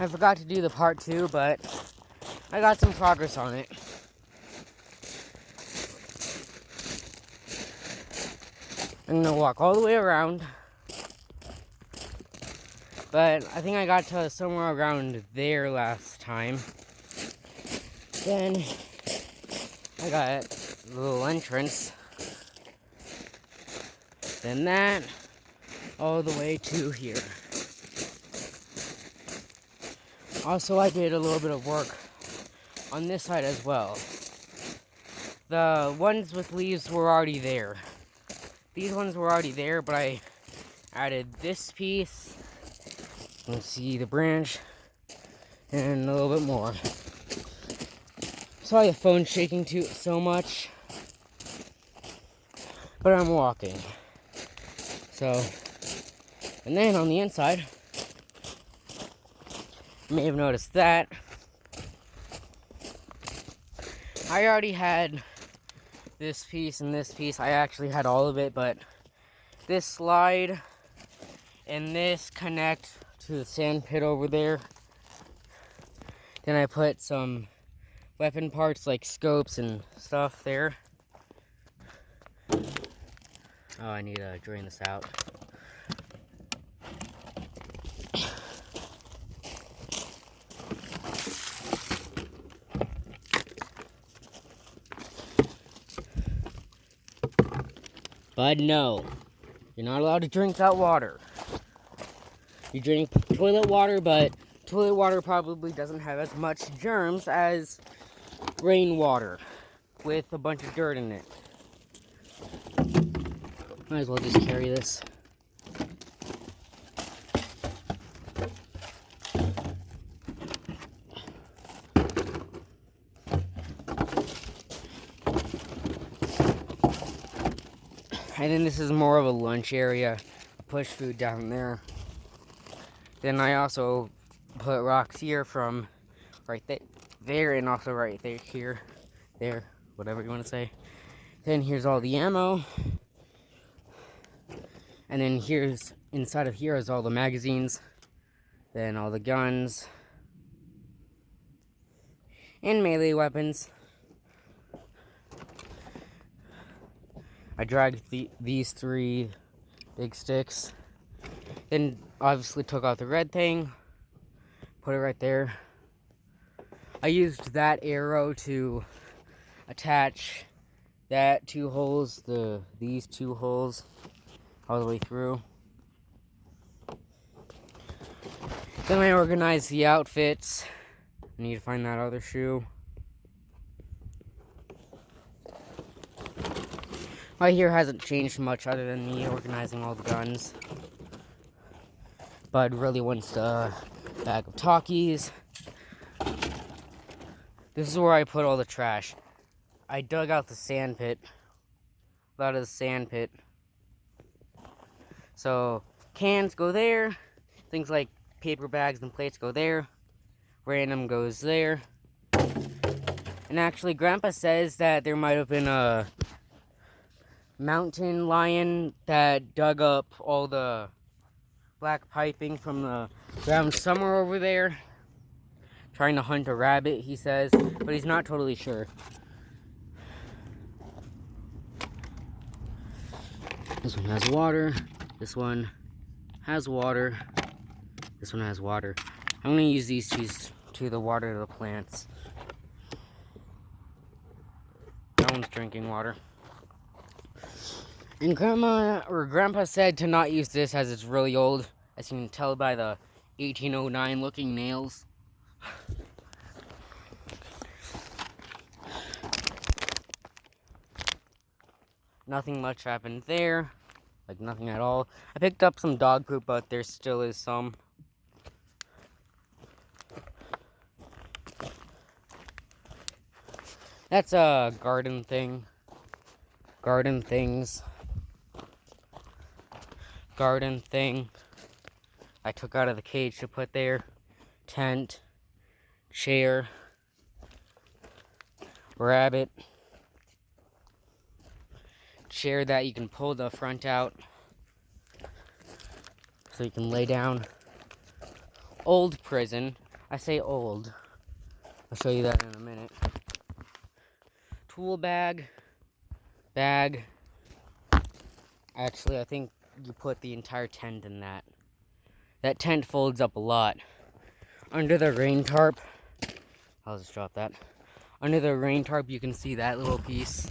I forgot to do the part 2, but I got some progress on it. I'm gonna walk all the way around. But I think I got to somewhere around there last time. Then I got a little entrance. Then that, all the way to here. Also, I did a little bit of work on this side as well. The ones with leaves were already there. These ones were already there, but I added this piece. You can see the branch and a little bit more. Sorry the phone's shaking too so much, but I'm walking. So, and then on the inside, you may have noticed that I already had this piece and this piece. I actually had all of it, but this slide and this connect to the sand pit over there. Then I put some weapon parts like scopes and stuff there. Oh, I need to drain this out. But no, you're not allowed to drink that water. You drink toilet water, but toilet water probably doesn't have as much germs as rainwater with a bunch of dirt in it. Might as well just carry this. And then this is more of a lunch area. Push food down there. Then I also put rocks here from right there and also right there, here, there, whatever you want to say. Then here's all the ammo. And then here's, inside of here is all the magazines. Then all the guns. And melee weapons. I dragged these 3 big sticks. Then obviously took out the red thing. Put it right there. I used that arrow to attach that 2 holes, these 2 holes, all the way through. Then I organized the outfits. I need to find that other shoe. My here hasn't changed much other than me organizing all the guns. Bud really wants the bag of Takis. This is where I put all the trash. I dug out the sand pit. A lot of the sand pit. So, cans go there. Things like paper bags and plates go there. Random goes there. And actually, Grandpa says that there might have been a mountain lion that dug up all the black piping from the ground somewhere over there. Trying to hunt a rabbit, he says, but he's not totally sure. This one has water. This one has water. This one has water. I'm going to use these to the water the plants. That one's drinking water. And Grandpa said to not use this as it's really old, as you can tell by the 1809 looking nails. Nothing much happened there. Like nothing at all. I picked up some dog poop, but there still is some. That's a garden thing. Garden things. Garden thing. I took out of the cage to put there. Tent. Chair. Rabbit. Chair that you can pull the front out so you can lay down. Old prison. I say old. I'll show you that in a minute. Tool bag. Bag. Actually, I think you put the entire tent in that. That tent folds up a lot. Under the rain tarp, I'll just drop that. Under the rain tarp, you can see that little piece.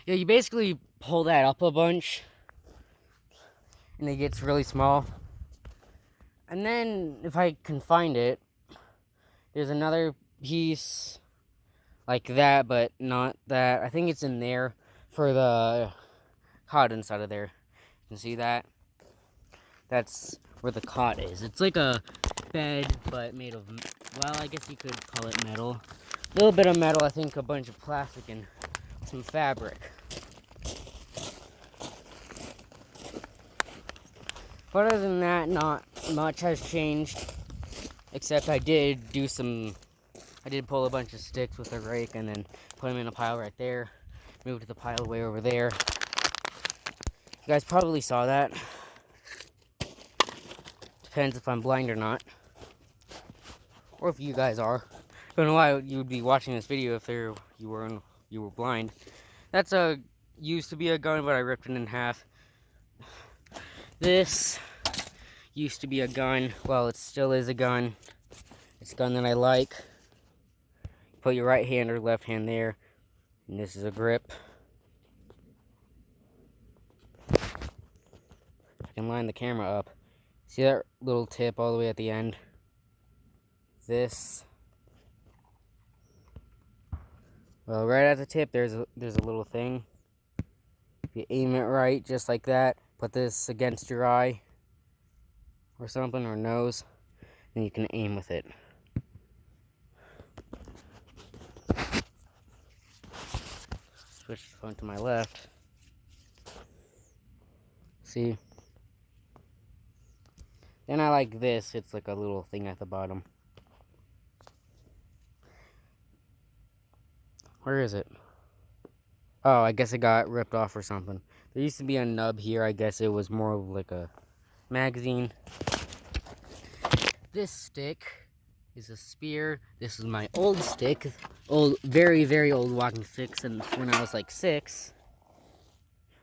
Yeah, you basically pull that up a bunch, and it gets really small. And then, if I can find it, there's another piece like that, but not that. I think it's in there for the cot inside of there. You can see that? That's where the cot is. It's like a bed, but made of, well, I guess you could call it metal. A little bit of metal, I think a bunch of plastic and some fabric. But other than that, not much has changed. Except I did pull a bunch of sticks with a rake and then put them in a pile right there. Moved the pile way over there. You guys probably saw that. Depends if I'm blind or not. Or if you guys are. I don't know why you would be watching this video if you were blind. That's used to be a gun, but I ripped it in half. This used to be a gun. Well, it still is a gun. It's a gun that I like. Put your right hand or left hand there. And this is a grip. I can line the camera up. See that little tip all the way at the end? This. Well, right at the tip, there's a little thing. If you aim it right, just like that, put this against your eye or something, or nose, and you can aim with it. Switch the phone to my left. See? Then I like this. It's like a little thing at the bottom. Where is it? Oh, I guess it got ripped off or something. There used to be a nub here. I guess it was more of like a magazine. This stick is a spear. This is my old stick. Old, very, very old walking stick since when I was like 6.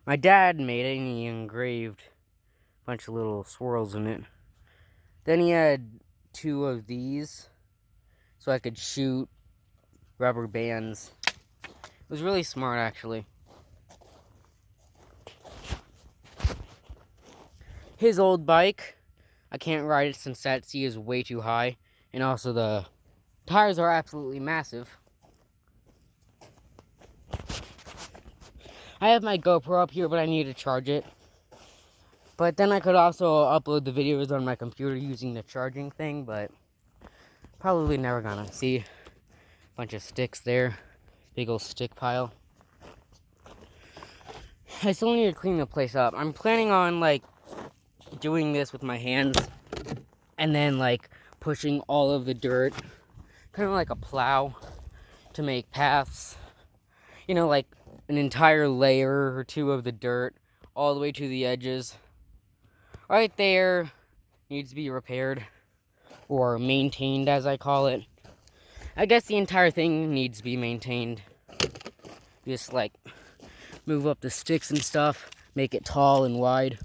My dad made it and he engraved a bunch of little swirls in it. Then he had 2 of these so I could shoot rubber bands. It was really smart, actually. His old bike, I can't ride it since that seat is way too high. And also the tires are absolutely massive. I have my GoPro up here, but I need to charge it. But then I could also upload the videos on my computer using the charging thing, but probably never gonna. See a bunch of sticks there. Big old stick pile. I still need to clean the place up. I'm planning on like doing this with my hands and then like pushing all of the dirt, kind of like a plow, to make paths. You know, like an entire layer or 2 of the dirt all the way to the edges. Right there needs to be repaired, or maintained as I call it. I guess the entire thing needs to be maintained. Just like move up the sticks and stuff, make it tall and wide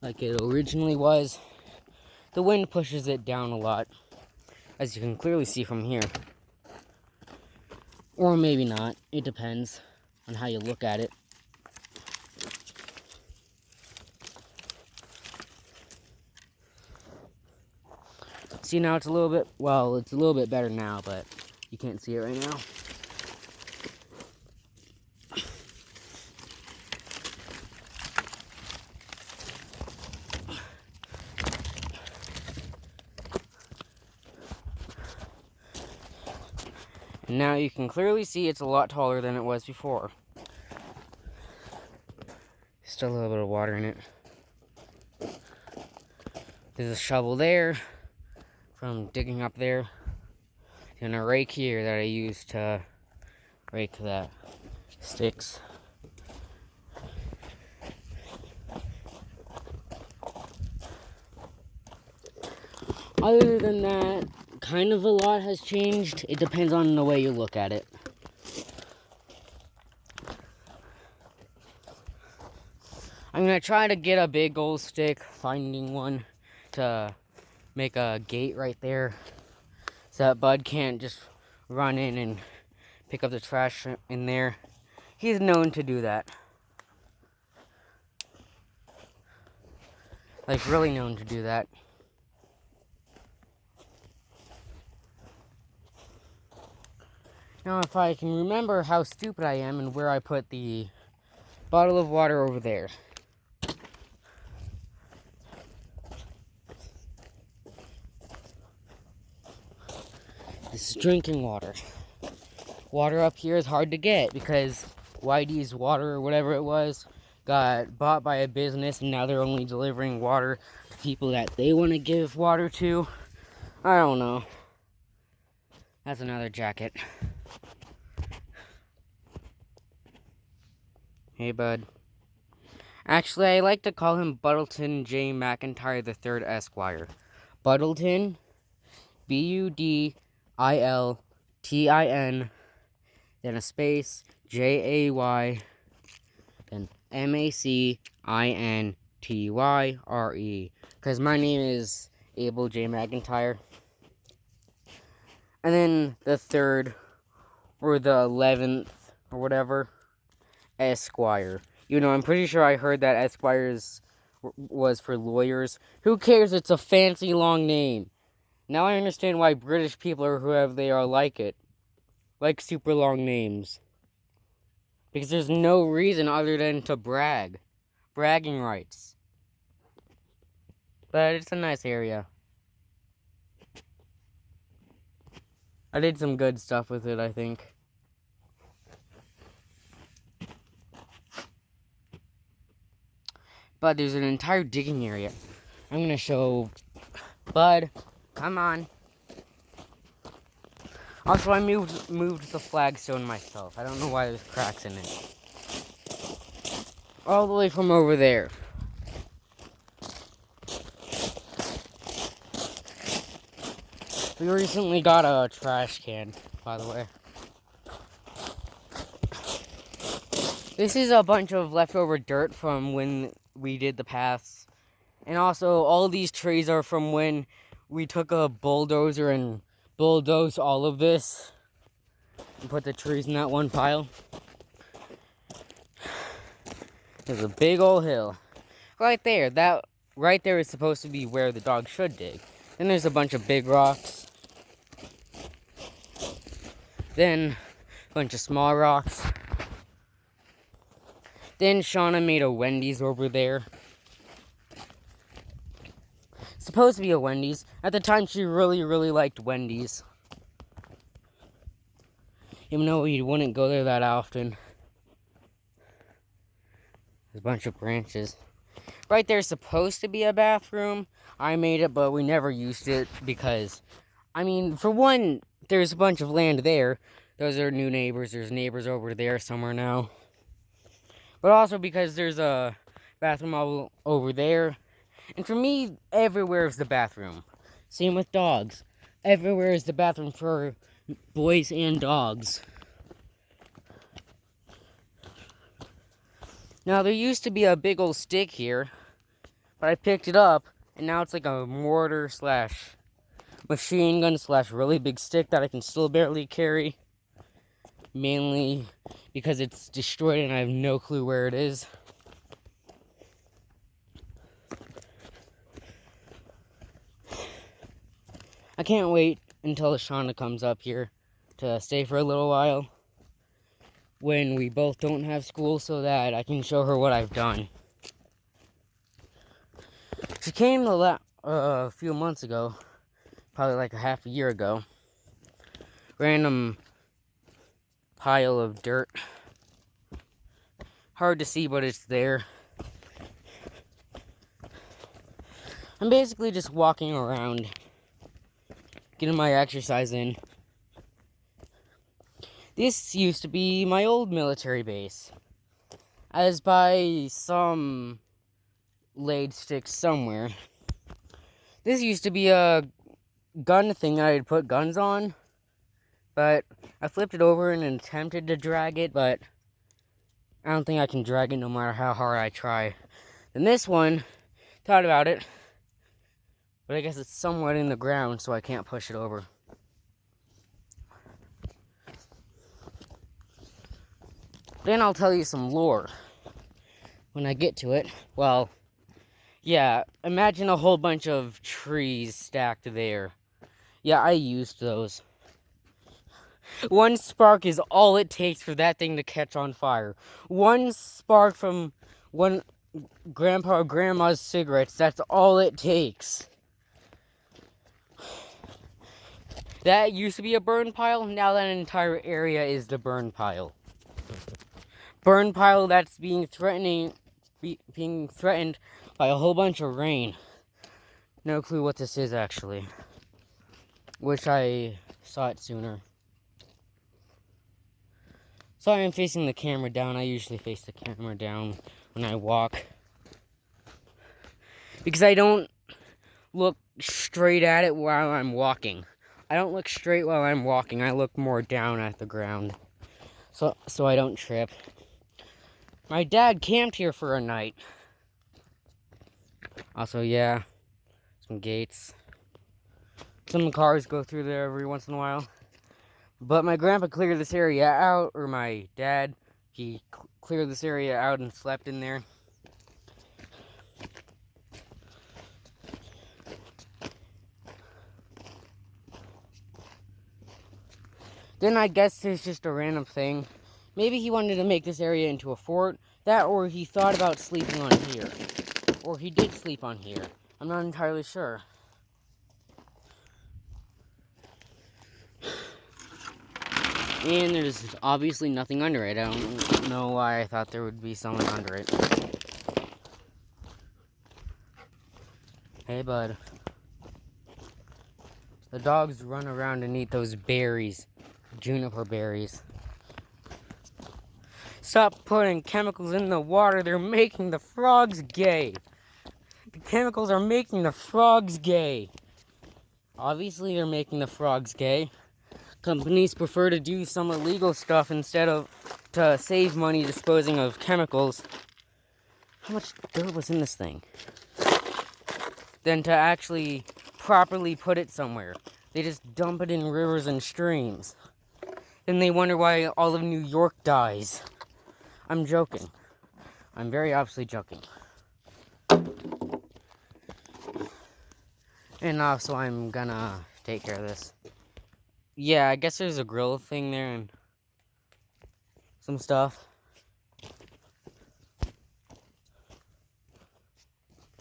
like it originally was. The wind pushes it down a lot, as you can clearly see from here. Or maybe not, it depends on how you look at it. See, now it's a little bit, well, it's a little bit better now, but you can't see it right now. And now you can clearly see it's a lot taller than it was before. Still a little bit of water in it. There's a shovel there from digging up there, and a rake here that I use to rake the sticks. Other than that, kind of a lot has changed. It depends on the way you look at it. I'm gonna try to get a big old stick, finding one to make a gate right there so that Bud can't just run in and pick up the trash in there. He's known to do that. Like, really known to do that. Now, if I can remember how stupid I am and where I put the bottle of water over there. This is drinking water. Water up here is hard to get because Whitey's Water, or whatever it was, got bought by a business and now they're only delivering water to people that they want to give water to. I don't know. That's another jacket. Hey, Bud. Actually, I like to call him Buddleton J. McIntyre III Esquire. Buddleton, Budiltin, then a space, Jay, then Macintyre. Because my name is Abel J. McIntyre. And then the 3rd, or the 11th, or whatever, Esquire. You know, I'm pretty sure I heard that Esquires was for lawyers. Who cares? It's a fancy long name. Now I understand why British people or whoever they are like it. Like super long names. Because there's no reason other than to brag. Bragging rights. But it's a nice area. I did some good stuff with it, I think. But there's an entire digging area. I'm going to show Bud. Come on. Also, I moved the flagstone myself. I don't know why there's cracks in it. All the way from over there. We recently got a trash can, by the way. This is a bunch of leftover dirt from when we did the paths. And also, all these trees are from when we took a bulldozer and bulldozed all of this. And put the trees in that one pile. There's a big old hill. Right there. That right there is supposed to be where the dog should dig. Then there's a bunch of big rocks. Then a bunch of small rocks. Then Shauna made a Wendy's over there. Supposed to be a Wendy's. At the time, she really, really liked Wendy's. Even though we wouldn't go there that often. There's a bunch of branches. Right there's supposed to be a bathroom. I made it, but we never used it because, I mean, for one, there's a bunch of land there. Those are new neighbors. There's neighbors over there somewhere now. But also because there's a bathroom all over there. And for me, everywhere is the bathroom. Same with dogs. Everywhere is the bathroom for boys and dogs. Now, there used to be a big old stick here. But I picked it up. And now it's like a mortar slash machine gun slash really big stick that I can still barely carry. Mainly because it's destroyed and I have no clue where it is. I can't wait until Shauna comes up here to stay for a little while when we both don't have school so that I can show her what I've done. She came a few months ago, probably like a half a year ago. Random pile of dirt. Hard to see, but it's there. I'm basically just walking around, getting my exercise in. This used to be my old military base. As by some laid sticks somewhere. This used to be a gun thing that I'd put guns on, but I flipped it over and attempted to drag it, but I don't think I can drag it no matter how hard I try. Then this one, thought about it, but I guess it's somewhat in the ground, so I can't push it over. Then I'll tell you some lore when I get to it. Well, yeah, imagine a whole bunch of trees stacked there. Yeah, I used those. One spark is all it takes for that thing to catch on fire. One spark from one grandpa or grandma's cigarettes, that's all it takes. That used to be a burn pile, now that entire area is the burn pile. Burn pile that's being threatened by a whole bunch of rain. No clue what this is, actually. Wish I saw it sooner. Sorry I'm facing the camera down. I usually face the camera down when I walk, because I don't look straight at it while I'm walking. I don't look straight while I'm walking. I look more down at the ground, so I don't trip. My dad camped here for a night. Also, yeah, some gates. Some cars go through there every once in a while. But my grandpa cleared this area out, or my dad, he cleared this area out and slept in there. Then I guess it's just a random thing. Maybe he wanted to make this area into a fort. That, or he thought about sleeping on here. Or he did sleep on here. I'm not entirely sure. And there's obviously nothing under it. I don't know why I thought there would be someone under it. Hey, bud. The dogs run around and eat those berries. Juniper berries. Stop putting chemicals in the water. They're making the frogs gay. The chemicals are making the frogs gay. Obviously, they're making the frogs gay. Companies prefer to do some illegal stuff instead of to save money disposing of chemicals. How much dirt was in this thing? Than to actually properly put it somewhere. They just dump it in rivers and streams. Then they wonder why all of New York dies. I'm joking. I'm very obviously joking. And also I'm gonna take care of this. Yeah, I guess there's a grill thing there and some stuff.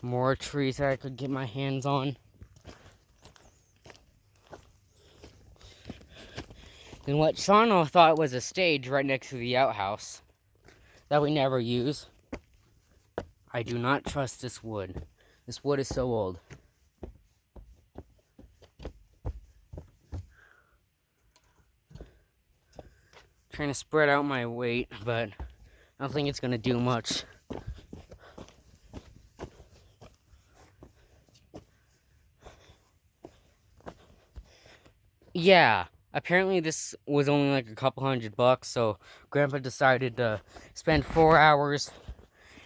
More trees that I could get my hands on. Then what Shauna thought was a stage right next to the outhouse that we never use. I do not trust this wood. This wood is so old. Trying to spread out my weight, but I don't think it's gonna do much. Yeah, apparently this was only like a couple $100, so Grandpa decided to spend 4 hours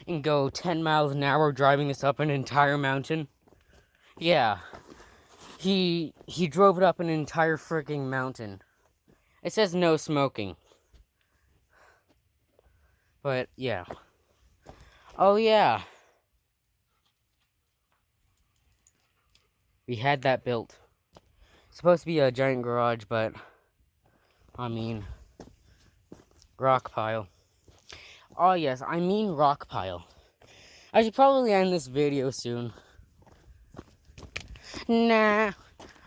and go 10 miles an hour driving this up an entire mountain. Yeah, he drove it up an entire freaking mountain. It says no smoking. But, yeah. Oh, yeah. We had that built. It's supposed to be a giant garage, but, I mean, rock pile. Oh, yes, I mean rock pile. I should probably end this video soon. Nah,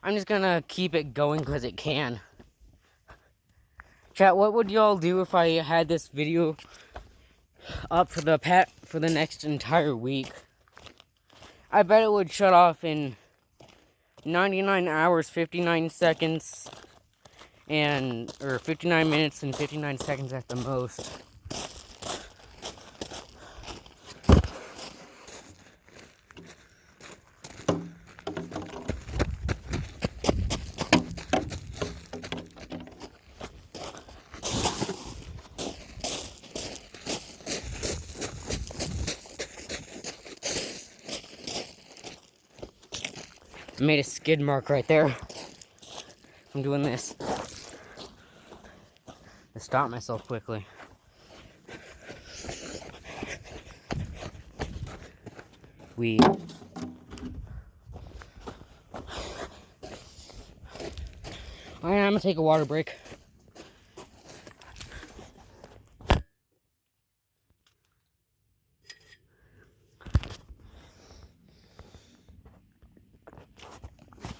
I'm just gonna keep it going because it can. Chat, what would y'all do if I had this video up for the next entire week? I bet it would shut off in 99 hours, 59 seconds, or 59 minutes and 59 seconds at the most. I made a skid mark right there. I'm doing this to stop myself quickly. Alright, I'm gonna take a water break.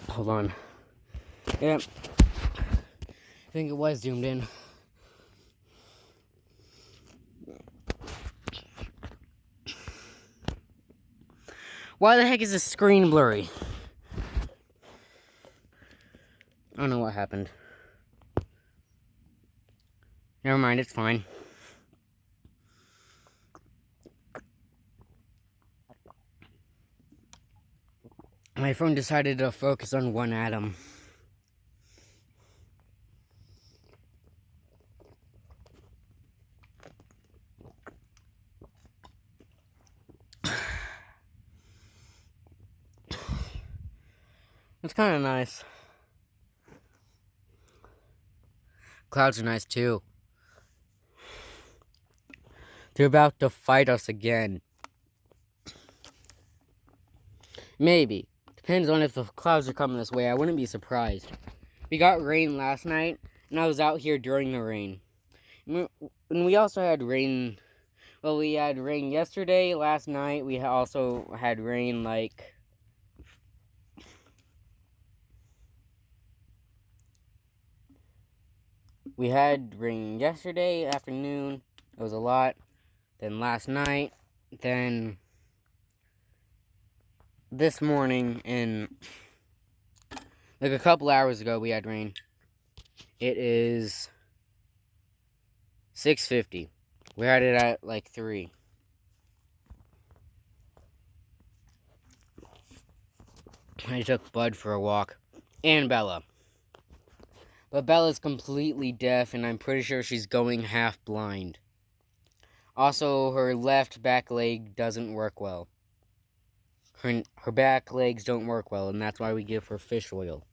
Hold on. Yep. I think it was zoomed in. Why the heck is the screen blurry? I don't know what happened. Never mind, it's fine. My phone decided to focus on one atom. It's kind of nice. Clouds are nice too. They're about to fight us again. Maybe. Depends on if the clouds are coming this way. I wouldn't be surprised. We got rain last night, and I was out here during the rain. And we also had rain. Well, we had rain yesterday, last night. We also had rain like... We had rain yesterday afternoon. It was a lot. Then last night. Then this morning, and like a couple hours ago, we had rain. It is 6:50. We had it at like 3. I took Bud for a walk. And Bella. But Bella's completely deaf, and I'm pretty sure she's going half blind. Also, her left back leg doesn't work well. Her back legs don't work well, and that's why we give her fish oil.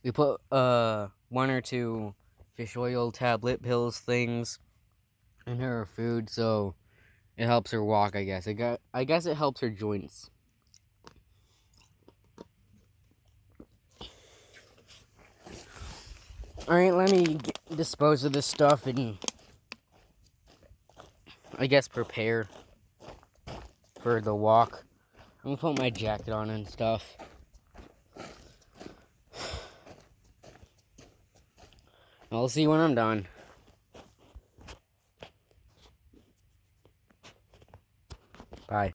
We put 1 or 2 fish oil tablet pills things in her food, so it helps her walk, I guess. I guess it helps her joints. Alright, let me dispose of this stuff and I guess prepare for the walk. I'm gonna put my jacket on and stuff. I'll see you when I'm done.